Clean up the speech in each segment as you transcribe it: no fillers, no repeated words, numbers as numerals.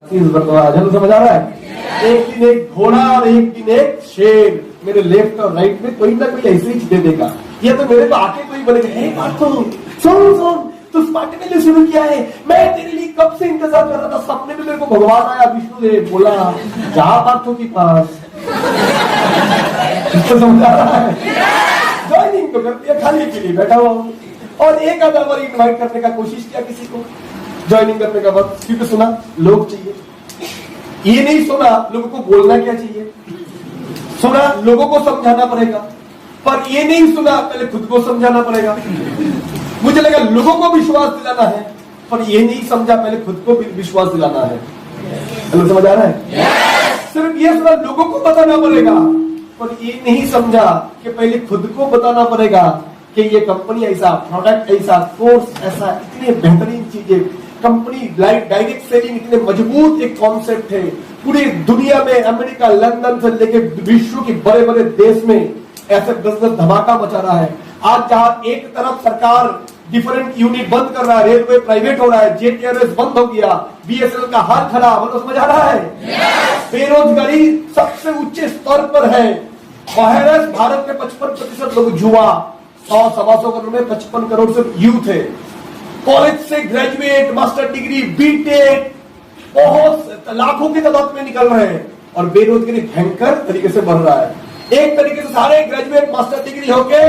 समझ आ रहा है। एक दिन एक घोड़ा और एक दिन एक शेर मेरे लेफ्ट और राइट में कोई ना कोई ऐसी चीज दे देगा। ये तो मेरे को आके कोई बोलेगा, हे पार्थो सुन तू स्मार्ट के लिए शुरू किया है, मैं तेरे लिए कब से इंतजार कर रहा था। सपने में मेरे को भगवान आया, विष्णुदेव बोला जा पार्थो के पास। समझ आ रहा है। ज्वाइनिंग तो कर दिया, खाली के लिए बैठा हुआ हूँ। और एक आधा बार इन्वाइट करने का कोशिश किया किसी को ज्वाइनिंग करने का वक्त, क्योंकि सुना लोग चाहिए। ये नहीं सुना लोगों को बोलना क्या चाहिए, सुना लोगों को समझाना पड़ेगा, पर ये नहीं सुना पहले खुद को समझाना पड़ेगा। मुझे लगा लोगों को विश्वास दिलाना है, पर ये नहीं समझा पहले खुद को विश्वास दिलाना है। हेलो, समझ आ रहा है। सिर्फ ये सुना लोगों को बताना पड़ेगा, पर ये नहीं समझा कि पहले खुद को बताना पड़ेगा कि ये कंपनी ऐसा, प्रोडक्ट ऐसा, कोर्स ऐसा, इतने बेहतरीन चीजें, कंपनी डायरेक्ट सेलिंग इतने मजबूत एक कॉन्सेप्ट है। पूरी दुनिया में अमेरिका, लंदन से लेके विश्व के बड़े बड़े देश में ऐसे बिजनेस धमाका मचा रहा है। आज जहां एक तरफ सरकार डिफरेंट यूनिट बंद कर रहा है, रेलवे प्राइवेट हो रहा है, जेट एयरवेज बंद हो गया, बीएसएनएल का हाल खराब, मतलब समझ आ रहा है। बेरोजगारी सबसे उच्च स्तर पर है। वायरस भारत में 55% लोग युवा, 100-125 करोड़ में 55 करोड़ से यूथ है। कॉलेज से ग्रेजुएट, मास्टर डिग्री, बीटेक बहुत लाखों की तादाद में निकल रहे हैं, और बेरोजगारी भयंकर तरीके से बढ़ रहा है। एक तरीके से सारे ग्रेजुएट, मास्टर डिग्री होके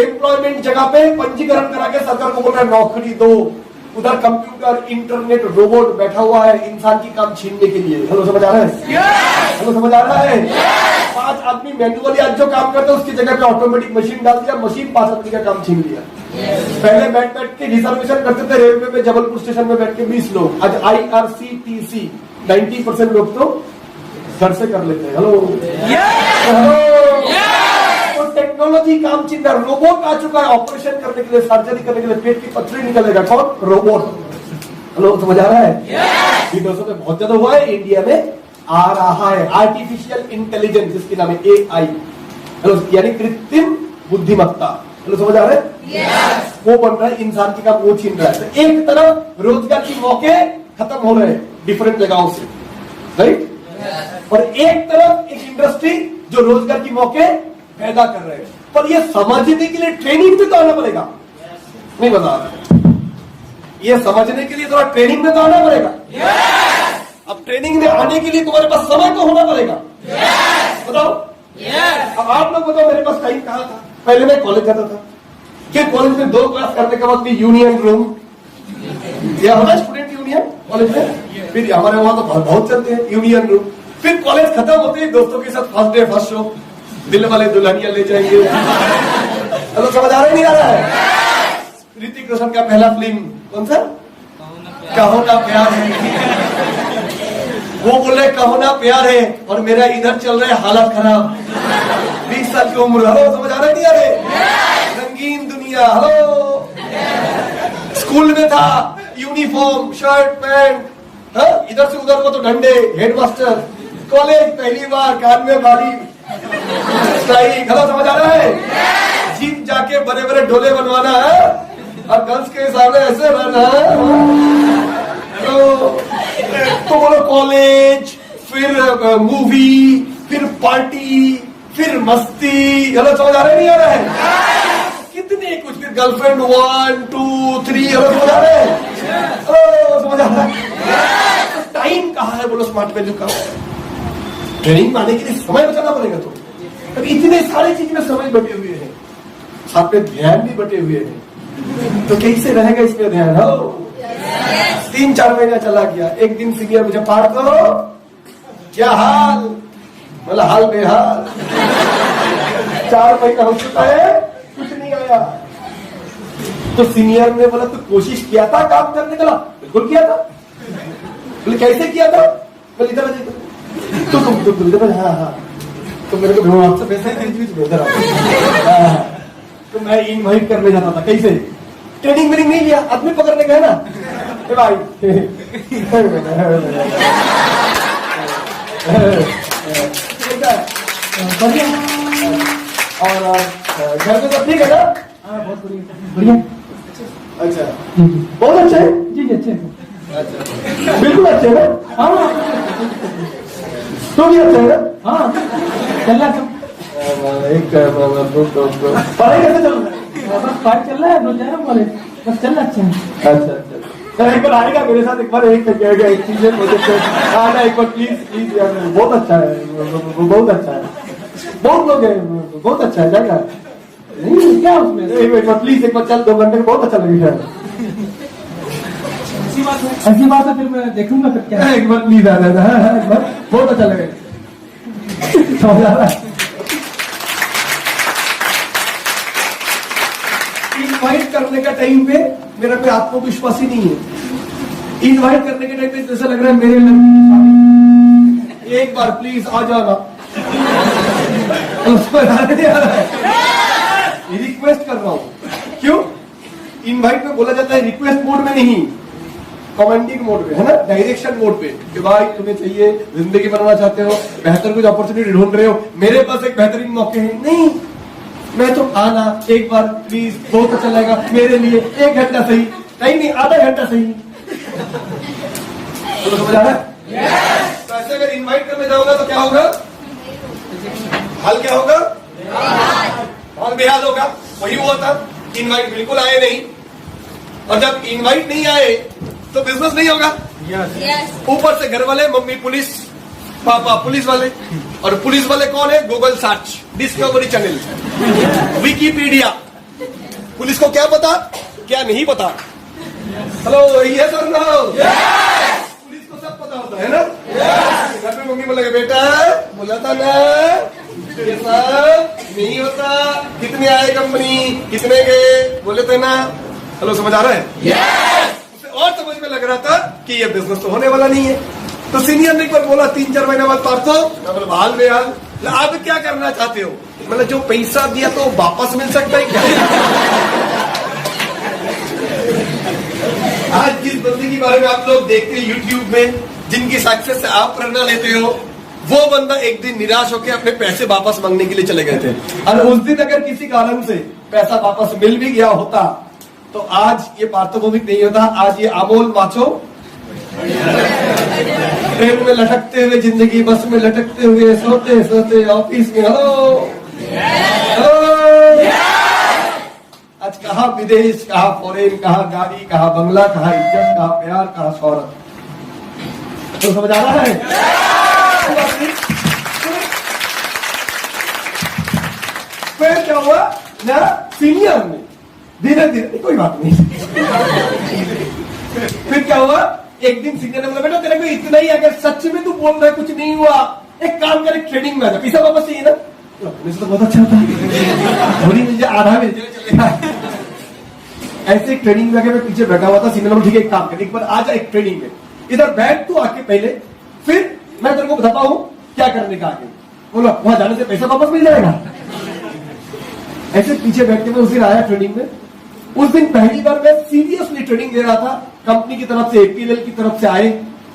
एम्प्लॉयमेंट जगह पे पंजीकरण करा के सरकार को बोल रहा है नौकरी दो। उधर कंप्यूटर, इंटरनेट, रोबोट बैठा हुआ है इंसान की काम छीनने के लिए। हेलो, समझ आ रहा है। हेलो, समझ आ रहा है। 5 आदमी मैन्युअली आज जो काम करते हैं उसकी जगह पे ऑटोमेटिक मशीन डाल दिया, मशीन 5 आदमी का काम छीन लिया। पहले बैठ के रिजर्वेशन करते थे रेलवे में, जबलपुर स्टेशन में बैठ के 20 लोग, आज IRCTC 90% लोग तो घर से कर लेते हैं। हेलो, तो टेक्नोलॉजी काम छीन रहा है। रोबोट आ चुका है ऑपरेशन करने के लिए, सर्जरी करने के लिए, पेट की पथरी निकलेगा, कौन? रोबोट। हेलो, समझ आ रहा है। विदेशों में बहुत ज्यादा हुआ है, इंडिया में आ रहा है आर्टिफिशियल इंटेलिजेंस, जिसकी नाम है AI। हेलो, यानी कृत्रिम बुद्धिमत्ता। हेलो, समझ आ रहा है। वो बन रहा है, इंसान की काम वो छीन रहा है। तो एक तरफ रोजगार के मौके खत्म हो रहे हैं डिफरेंट जगहों से, राइट, और एक तरफ एक इंडस्ट्री जो रोजगार के मौके पैदा कर रहे हैं। पर ये समझने के लिए ट्रेनिंग में तो आना पड़ेगा। नहीं बता रहा है, ये समझने के लिए थोड़ा ट्रेनिंग में तो आना पड़ेगा। अब ट्रेनिंग में आने के लिए तुम्हारे पास समय तो होना पड़ेगा। बताओ। अब आप लोग बताओ, मेरे पास टाइम कहाँ था? पहले मैं कॉलेज जाता था, फिर कॉलेज में 2 क्लास करने के बाद भी यूनियन रूम, या होता है स्टूडेंट यूनियन कॉलेज में, फिर हमारे वहां तो बहुत चलते हैं यूनियन रूम। फिर कॉलेज खत्म होते ही दोस्तों के साथ फर्स्ट डे फर्स्ट शो, दिल वाले दुल्हनिया ले जाएंगे। हेलो, समझ आ रहा है, नहीं आ रहा है। ऋतिक रोशन का पहला फिल्म कौन सा? कहो ना प्यार है। वो बोल रहे कहो ना प्यार है, और मेरा इधर चल रहा है हालत खराब। 20 साल की उम्र। हेलो, समझ आ रहा है, नहीं आ रहे। रंगीन दुनिया। हेलो, स्कूल में था यूनिफॉर्म, शर्ट, पैंट, इधर से उधर को तो डंडे, हेडमास्टर। कॉलेज पहली बार, कान में बाली, स्टाइल। हेलो, समझ आ रहा है। जिम जाके बड़े बड़े ढोले बनवाना है, और गर्ल्स के सामने ऐसे रहना है। तो बोलो कॉलेज, फिर मूवी, फिर पार्टी, फिर मस्ती। हेलो, समझ आ रहा है, नहीं आ रहा है। कितने कुछ, फिर गर्लफ्रेंड 1 2 3। हेलो, समझ आ रहा है। हेलो, समझ आ रहा है। तो टाइम कहाँ है बोलो, स्मार्ट वैल्यू का। ट्रेनिंग में आने के लिए समय बचाना पड़ेगा। तो अब इतने सारी चीज में समय बटे हुए हैं, साथ में ध्यान भी बटे हुए हैं, तो कैसे रहेगा इसमें ध्यान? हो 3-4 महीना चला गया। एक दिन सीनियर मुझे पार करो, क्या हाल? बोला हाल बेहाल। 4 महीना हो चुका है, कुछ नहीं आया। तो सीनियर ने बोला तू कोशिश किया था काम करने का? बिल्कुल किया था। बोले कैसे किया था? बोले इधर तो हाँ, तो मेरे को आपसे पैसे बेहतर तो मैं इनवाइट करने जाता था। कैसे? ट्रेनिंग मेरी नहीं लिया, आदमी पकड़ने का है ना भाई। बढ़िया। और घर में सब ठीक है ना? बहुत बढ़िया। अच्छा, बहुत अच्छा है जी। अच्छे अच्छा, बिल्कुल अच्छे है ना? हाँ तो भी अच्छा है ना? हाँ चल रहा सब एक पढ़ाई कैसे चल रहा है? बस पाठ चल रहा है, रोज जा रहा हूँ कॉलेज, बस चल रहा अच्छा है। अच्छा अच्छा, एक बार आएगा मेरे साथ, एक बार एक चीज है प्रोजेक्ट आना एक बार प्लीज प्लीज यार, बहुत अच्छा है, बहुत अच्छा है, बहुत लोग हैं, बहुत अच्छा है, जाएगा नहीं क्या उसमें एक बार प्लीज, एक बार चल 2 घंटे में बहुत अच्छा लगेगा। ऐसी बात है, फिर मैं देखूंगा फिर क्या। एक बार प्लीज आ जाना, एक बार बहुत अच्छा लगेगा, समझ आ रहा है? इनवाइट करने का टाइम पे मेरा कोई आत्मविश्वास ही नहीं है। इनवाइट करने के टाइम पे जैसा लग रहा है मेरे लड़की की शादी, एक बार प्लीज आ जाना, रिक्वेस्ट कर रहा हूं। क्यों? इनवाइट में बोला जाता है रिक्वेस्ट मोड में नहीं, कमेंडिंग मोड पे, है ना, डायरेक्शन मोड पे, कि भाई तुम्हें चाहिए, जिंदगी बनाना चाहते हो, बेहतर कुछ अपॉर्चुनिटी ढूंढ रहे हो, मेरे पास एक बेहतरीन मौके हैं। नहीं, मैं तो आना एक बार प्लीज, बहुत अच्छा लगेगा मेरे लिए, 1 घंटा सही, नहीं आधा घंटा सही। तो समझ आ रहा है? तो ऐसे अगर इनवाइट करने जाओगे तो क्या होगा? हाल क्या होगा? हाल बेहाल होगा। वही हुआ था, इनवाइट बिल्कुल आए नहीं, और जब इनवाइट नहीं आए तो बिजनेस नहीं होगा। ऊपर से घर वाले, मम्मी पुलिस, पापा पुलिस वाले, और पुलिस वाले कौन है? Google search, discovery channel, Wikipedia. Police को क्या पता, क्या नहीं पता? हेलो, ये सर ना, पुलिस को सब पता होता है ना। घर में मम्मी बोलेगा बेटा बोला था ना, ये सब नहीं होता, कितने आए कंपनी, कितने गए, बोले थे ना। हेलो, समझ आ रहा है? उसे और समझ में लग रहा था कि ये बिजनेस तो होने वाला नहीं है। तो सीनियर ने एक बार बोला 3-4 महीने बाद परसों, मैं बोला हाल बेहाल, अब क्या करना चाहते हो? मतलब जो पैसा दिया तो वापस मिल सकता है क्या? आज जिस बंदे के बारे में आप लोग देखते हैं यूट्यूब में, जिनकी सक्सेस से आप प्रेरणा लेते हो, वो बंदा एक दिन निराश होकर अपने पैसे वापस मांगने के लिए चले गए थे, और उस दिन अगर किसी कारण से पैसा वापस मिल भी गया होता तो आज ये पार्थोभौमिक नहीं होता, आज ये अमोल माचो ट्रेन में लटकते हुए जिंदगी, बस में लटकते हुए, सोते सोते ऑफिस में। हेलो हेलो, आज कहा विदेश, कहा फॉरेन, कहा गाड़ी, कहा बंगला, कहा इज्जत, कहा प्यार, कहा शौहरत। तो समझ आ रहा है? फिर क्या हुआ ना, सीनियर ने धीरे धीरे, कोई बात नहीं, फिर क्या हुआ, एक दिन सीनियर ने बोला बेटा तेरे को इतना ही, अगर सच में तू बोल रहा है कुछ नहीं हुआ, एक काम कर, एक ट्रेनिंग में आ जा, पैसा वापस चाहिए ना। तो बहुत अच्छा था, थोड़ी मुझे आधा मिल चलेगा। ऐसे एक ट्रेनिंग में आके मैं पीछे बैठा हुआ था, सीनियर ने ठीक है एक काम कर, एक बार आ जा एक ट्रेनिंग में, इधर बैठ तू आके पहले, फिर मैं तेरे को बताता हूँ क्या करने का आगे। बोला वहां जाने से पैसा वापस मिल जाएगा। ऐसे पीछे बैठ के मैं उस दिन आया ट्रेनिंग में। उस दिन पहली बार मैं सीरियसली ट्रेनिंग दे रहा था, कंपनी की तरफ से, एपीएल की तरफ से आए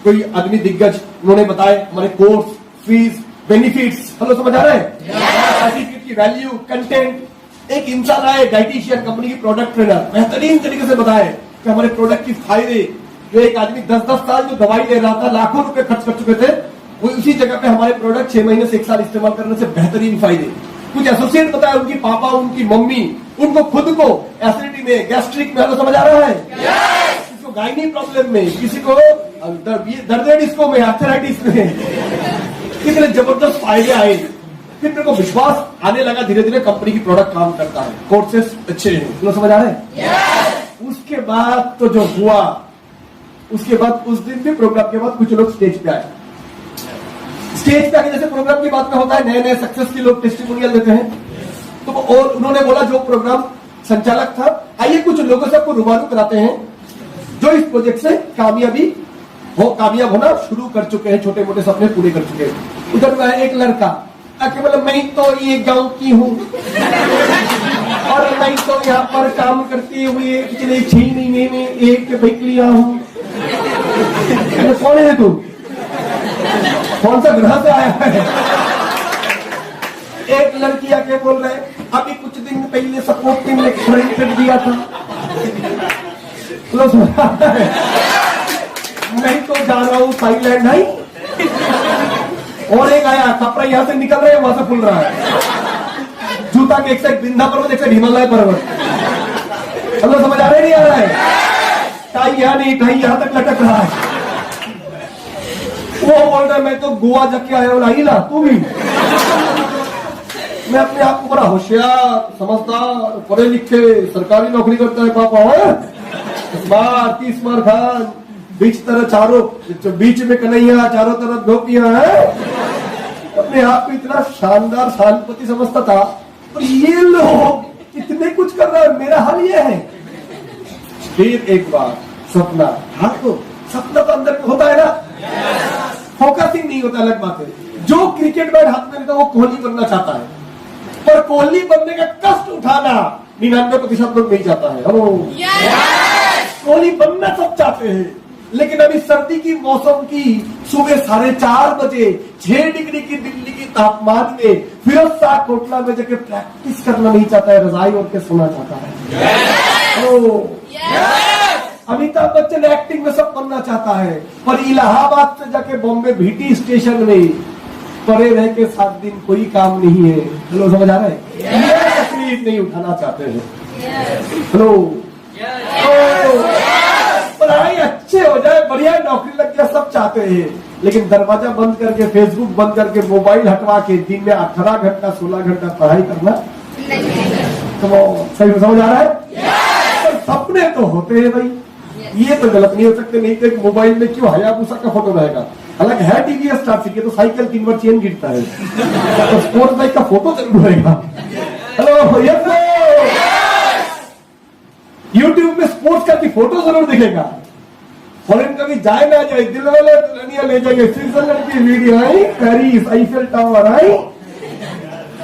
कोई आदमी दिग्गज, उन्होंने बताए हमारे कोर्स, फीस, बेनिफिट्स। हेलो, समझ आ रहा है? सर्टिफिकेट की वैल्यू, कंटेंट। एक इंसान आए डाइटिशियन, कंपनी की प्रोडक्ट ट्रेनर, बेहतरीन तरीके से बताए कि हमारे प्रोडक्ट की फायदे। जो एक आदमी 10-10 साल जो दवाई ले रहा था, लाखों रुपए खर्च कर चुके थे, वो उसी जगह पे हमारे प्रोडक्ट 6 महीने से 1 साल इस्तेमाल करने से बेहतरीन फायदे। कुछ एसोसिएट बताया, उनकी पापा, उनकी मम्मी, उनको खुद को एसिडिटी में, गैस्ट्रिक में, हेलो समझ आ रहा है? किसी को गायनी प्रॉब्लम में, किसी को दर्द डिस्को में, आर्थराइटिस में, कितने जबरदस्त फायदे आए। फिर मेरे को विश्वास आने लगा धीरे धीरे कंपनी की प्रोडक्ट काम करता है, कोर्सेस अच्छे हैं, तुम समझ आ रहे हैं? उसके बाद तो जो हुआ, उसके बाद उस दिन भी प्रोग्राम के बाद कुछ लोग स्टेज पे आए। स्टेज पे आके जैसे प्रोग्राम की बात में होता है, नए नए सक्सेस के लोग टेस्टिमोनियल देते हैं, तो और उन्होंने बोला जो प्रोग्राम संचालक था, आइए कुछ लोगों से आपको रूबरू कराते हैं जो इस प्रोजेक्ट से कामयाब होना शुरू कर चुके हैं, छोटे मोटे सपने पूरे कर चुके हैं। उधर में एक लड़का आके बोला मैं तो ये गांव की हूँ और मैं तो यहाँ पर काम करते हुए पिछले 6 महीने में एक बाइक लिया हूँ। कौन है तू? कौन सा ग्रह से आया है? एक लड़की आके बोल रहे अभी कुछ दिन पहले सपोर्ट टीम ने खरीद कर दिया था। नहीं तो जा रहा हूँ थाईलैंड नहीं। और एक आया कपड़ा यहाँ से निकल रहा है वहां से खुल रहा है। जूता के एक साइड बिंदा पर्वत एक साइड हिमालय पर्वत। मतलब समझ आ रहा है नहीं आ रहा है? टाई यहाँ नहीं टाई यहाँ तक लटक रहा है। वो बोल रहा है मैं तो गोवा जाके आया हूँ। लाई ला तू भी। मैं अपने आप को बड़ा होशियार समझदार पढ़े लिखे सरकारी नौकरी करता है पापा है। स्मार्ट की स्मार्ट खान बीच तरह चारों बीच में कन्हैया चारों तरफ गोपियां है। अपने आप को इतना शानदार शांतपति समझता था। और ये लोग इतने कुछ कर रहा है। मेरा हाल ये है। फिर एक बार सपना हाँ तो सपना तो अंदर में होता है ना। फोकसिंग नहीं होता अलग बात है। जो क्रिकेट बैट हाथ में लेता वो कोहली बनना चाहता है। पर कोहली बनने का कष्ट उठाना 99% लोग नहीं चाहता है। कोहली बनना सब चाहते हैं। लेकिन अभी सर्दी की मौसम की सुबह 4:30 बजे 6 डिग्री की दिल्ली की तापमान में फिरोज शाह कोटला में जाके प्रैक्टिस करना नहीं चाहता है। रजाई ओढ़ के सोना चाहता है। अमिताभ बच्चन एक्टिंग में सब बनना चाहता है। पर इलाहाबाद से जाके बॉम्बे भीटी स्टेशन में पड़े रह के 7 दिन कोई काम नहीं है। हेलो समझ आ रहा है? ये तकलीफ नहीं उठाना चाहते हैं। हेलो पढ़ाई अच्छे हो जाए बढ़िया नौकरी लग जाए सब चाहते हैं। लेकिन दरवाजा बंद करके फेसबुक बंद करके मोबाइल हटवा के दिन में 18 घंटा 16 घंटा पढ़ाई करना तो सही समझ आ रहा है? पर सपने तो होते हैं भाई। ये तो गलत नहीं हो सकते। नहीं तो मोबाइल में क्यों हयाबुसा का फोटो रहेगा। हालांकि है टीवीएस स्टार सीखे तो साइकिल 3 बार चेन गिरता है तो स्पोर्ट्स बाइक का फोटो जरूर रहेगा। हेलो यूट्यूब में स्पोर्ट्स कार की फोटो जरूर दिखेगा। फॉरेन कभी जाए ना जाए दिल वाले दुल्हनिया ले जाएंगे। स्विट्जरलैंड की वीडियो आई पेरिस आईफेल टावर आई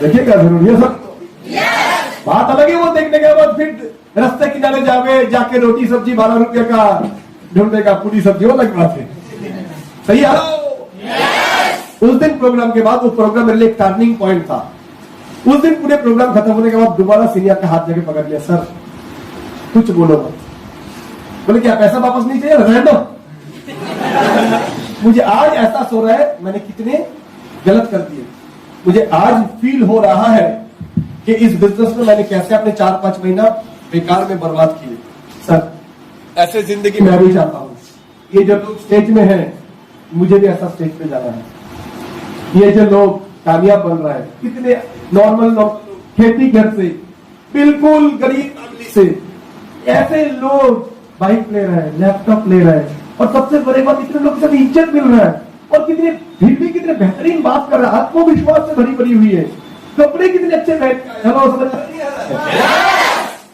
देखिएगा जरूर। ये सब बात अलग है। वो देखने के बाद फिर रास्ते किनारे जाके रोटी सब्जी 12 रुपये का ढूंढेगा। पूरी सब्जी वो अलग बात है। सही है? उस दिन प्रोग्राम के बाद वो प्रोग्राम मेरे लिए एक टर्निंग पॉइंट था। उस दिन पूरे प्रोग्राम खत्म होने के बाद दोबारा सीनियर का हाथ जाके पकड़ लिया। सर कुछ बोलो मत। बोले क्या पैसा वापस नहीं चाहिए? रहने दो। मुझे आज एहसास हो रहा है मैंने कितने गलत कर दिए। मुझे आज फील हो रहा है कि इस बिजनेस में मैंने कैसे अपने 4-5 महीना बेकार में बर्बाद किए। सर ऐसे जिंदगी मैं भी चाहता हूँ। ये जो लोग स्टेज में है मुझे भी ऐसा स्टेज पे जाना है। ये जो लोग कामयाब बन रहा है कितने नॉर्मल खेती घर से बिल्कुल गरीब फैमिली से ऐसे लोग बाइक ले रहे हैं लैपटॉप ले रहे हैं। और सबसे बड़ी बात इतने लोग सब इज्जत मिल रहा है। और कितने फिर भी कितने बेहतरीन बात कर रहा है। आत्मविश्वास से भरी भरी हुई है। कपड़े कितने अच्छे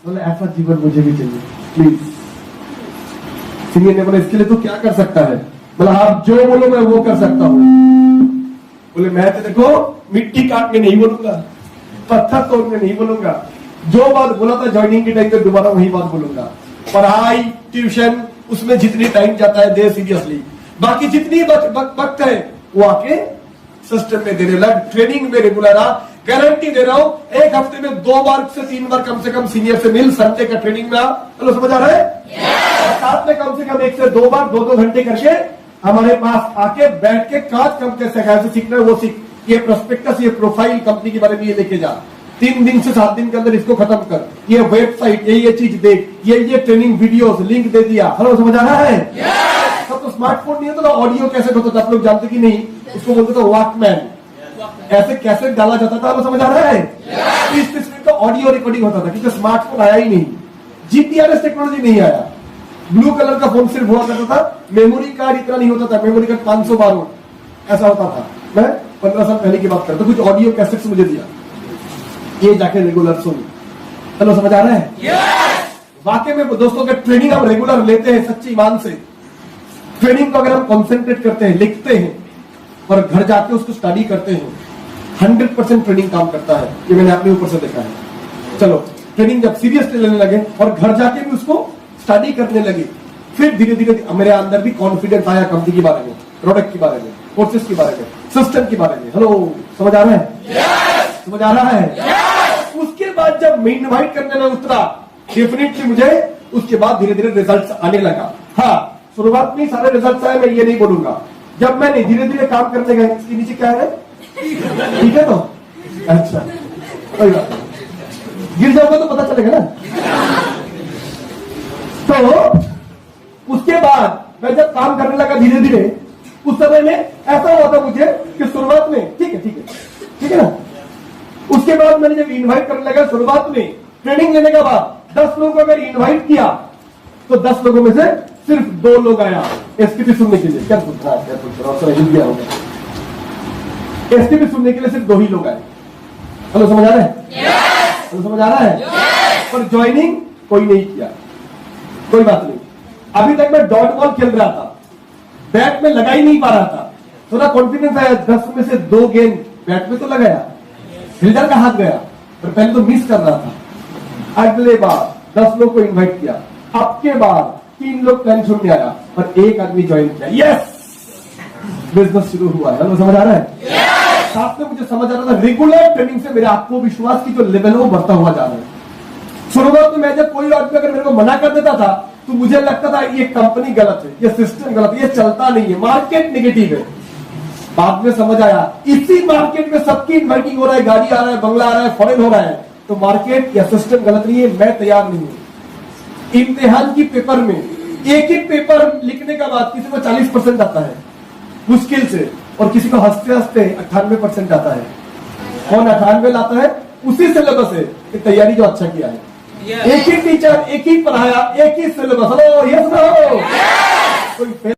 बोले ऐसा जीवन मुझे भी चाहिए प्लीज। सीनियर ने बोला इसके लिए तो क्या कर सकता है? बोला आप जो बोलो मैं वो कर सकता हूँ। बोले मैं तो देखो मिट्टी काट के नहीं बोलूंगा पत्थर तोड़ के नहीं बोलूंगा। जो बात बोला था ज्वाइनिंग के टाइम पे दोबारा वही बात बोलूंगा। पढ़ाई ट्यूशन उसमें जितनी टाइम जाता है दे सीरियसली। बाकी जितनी वक्त है वो आके सिस्टम में देने लग। ट्रेनिंग में रेगुलर आ। गारंटी दे रहा हूं 1 हफ्ते में 2 बार से 3 बार कम से कम सीनियर से मिल। संडे का ट्रेनिंग में आ। चलो समझ आ रहा है? साथ में कम से कम 1 से 2 बार 2-2 घंटे करके हमारे पास आके बैठ के काज कम कैसे सीखना है वो सीख। ये प्रोस्पेक्टस ये प्रोफाइल कंपनी के बारे में ये लेके जा। 3 दिन से 7 दिन के अंदर इसको खत्म कर। ये वेबसाइट ये चीज देख। ये ट्रेनिंग वीडियोस लिंक दे दिया। हेलो समझ आ रहा है? सब तो स्मार्टफोन नहीं होता था। ऑडियो कैसेट होता था। आप लोग जानते कि नहीं? उसको बोलते थे वॉकमैन। ऐसे कैसेट डाला जाता था। समझ आ रहा है? 30 मिनट का ऑडियो रिकॉर्डिंग होता था क्योंकि स्मार्टफोन आया ही नहीं। GPRS टेक्नोलॉजी नहीं आया। ब्लू कलर का फोन सिर्फ हुआ करता था। मेमोरी कार्ड इतना नहीं होता था। मेमोरी कार्ड 500 बार ऐसा होता था। मैं 15 साल पहले की बात करता हूं। कुछ ऑडियो कैसेट्स मुझे दिया। ये जाके रेगुलर सुन। चलो समझ आ रहा है? वाकई में दोस्तों के ट्रेनिंग हम रेगुलर लेते हैं सच्ची ईमान से। ट्रेनिंग को अगर हम कॉन्सेंट्रेट करते हैं लिखते हैं और घर जाके उसको स्टडी करते हैं 100% ट्रेनिंग काम करता है। ये मैंने अपने ऊपर से देखा है। चलो ट्रेनिंग जब सीरियसली लेने लगे और घर जाके भी उसको स्टडी करने लगे फिर धीरे धीरे मेरे अंदर भी कॉन्फिडेंस आया कंपनी के बारे में प्रोडक्ट के बारे में कोर्सेज के बारे में सिस्टम के बारे में। हेलो समझ आ रहा है? समझ आ रहा है? उसके बाद जब मैं इन्वाइट करने में उतरा डेफिनेटली मुझे उसके बाद धीरे धीरे रिजल्ट आने लगा। हाँ शुरुआत में ही सारे रिजल्ट आए, मैं ये नहीं बोलूंगा। जब मैंने धीरे धीरे काम करने गए, इसके नीचे क्या है, ठीक है तो अच्छा, कोई बात नहीं, गिर जाओगे तो पता चलेगा ना। तो उसके बाद मैं जब काम करने लगा धीरे धीरे, उस समय में ऐसा हुआ था मुझे कि शुरुआत में ठीक है ना, उसके बाद मैंने जब इनवाइट करने लगा, शुरुआत में ट्रेनिंग लेने के बाद 10 लोगों को अगर इनवाइट किया तो 10 लोगों में से सिर्फ 2 लोग आया एसटीपी सुनने के लिए। क्या पूछ रहा है, हिंदी होगा, एसटीपी सुनने के लिए सिर्फ 2 ही लोग आए। हेलो, समझ आ रहा है? हेलो, समझ आ रहा है? पर ज्वाइनिंग कोई नहीं किया, कोई बात नहीं। अभी तक मैं डॉट बॉल खेल रहा था, बैट में लगा ही नहीं पा रहा था, थोड़ा कॉन्फिडेंस आया, 10 में से 2 गेंद बैट में तो लगाया, फील्डर का हाथ गया, पर पहले तो मिस कर रहा था। अगले बार 10 लोग को इनवाइट किया, अब के बाद 3 लोग प्लान सुनने आया, पर 1 आदमी ज्वाइन किया। यस, बिजनेस शुरू हुआ है। हेलो, समझ आ रहा है? साथ में मुझे समझ आ रहा था, रेगुलर ट्रेनिंग से मेरे आत्मविश्वास की जो लेवल है वो बढ़ता हुआ जा रहा है। शुरुआत में मैं जब कोई आदमी अगर मेरे को मना कर देता था तो मुझे लगता था ये कंपनी गलत है, ये सिस्टम गलत है, ये चलता नहीं है, मार्केट नेगेटिव है। बाद में समझ आया, इसी मार्केट में सबकी इन्वाइटिंग हो रहा है, गाड़ी आ रहा है, बंगला आ रहा है, फॉरेन हो रहा है, तो मार्केट या सिस्टम गलत नहीं है, मैं तैयार नहीं हूं। इम्तिहान की पेपर में एक ही पेपर लिखने के बाद किसी को 40% आता है मुश्किल से, और किसी को हंसते हंसते 98% आता है। कौन 98 लाता है? उसी सिलेबस है कि तैयारी जो अच्छा किया है, एक ही टीचर, एक ही पढ़ाया, एक ही सिलेबस। हेलो, यस नो, कोई